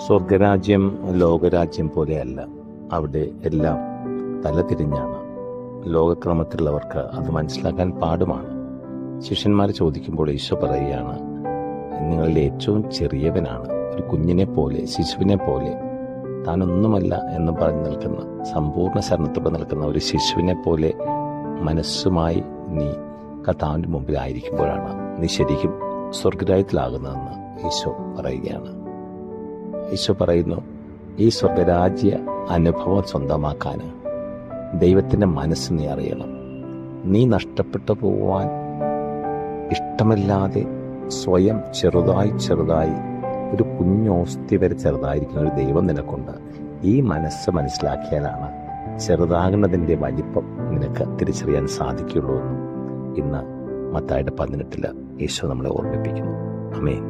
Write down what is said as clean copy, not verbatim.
സ്വർഗരാജ്യം ലോകരാജ്യം പോലെയല്ല. അവിടെ എല്ലാം തലതിരിഞ്ഞാണ്. ലോകക്രമത്തിലുള്ളവർക്ക് അത് മനസ്സിലാക്കാൻ പാടുമാണ്. ശിഷ്യന്മാർ ചോദിക്കുമ്പോൾ ഈശോ പറയുകയാണ്, നിങ്ങളിൽ ഏറ്റവും ചെറിയവനാണ്, ഒരു കുഞ്ഞിനെ പോലെ, ശിശുവിനെ പോലെ, താനൊന്നുമല്ല എന്ന് പറഞ്ഞ് നിൽക്കുന്ന, സമ്പൂർണ്ണ ശരണത്തോടെ നിൽക്കുന്ന ഒരു ശിശുവിനെ പോലെ മനസ്സുമായി നീ കർത്താവിൻ്റെ മുമ്പിലായിരിക്കുമ്പോഴാണ് നീ ശരിക്കും സ്വർഗരാജ്യത്തിലാകുന്നതെന്ന് ഈശോ പറയുകയാണ്. ഈശോ പറയുന്നു, ഈ സ്വർഗരാജ്യ അനുഭവം സ്വന്തമാക്കാൻ ദൈവത്തിൻ്റെ മനസ്സ് നീ അറിയണം. നീ നഷ്ടപ്പെട്ടു പോവാൻ ഇഷ്ടമില്ലാതെ സ്വയം ചെറുതായി ഒരു കുഞ്ഞോസ്തി വരെ ചെറുതായിരിക്കുന്ന ഒരു ദൈവം നിനക്കുണ്ട്. ഈ മനസ്സ് മനസ്സിലാക്കിയാലാണ് ചെറുതാകുന്നതിൻ്റെ വലിപ്പം നിനക്ക് തിരിച്ചറിയാൻ സാധിക്കുള്ളൂ എന്നും ഇന്ന് മത്തായിയുടെ 18 ഈശോ നമ്മളെ ഓർമ്മിപ്പിക്കുന്നു. ആമേൻ.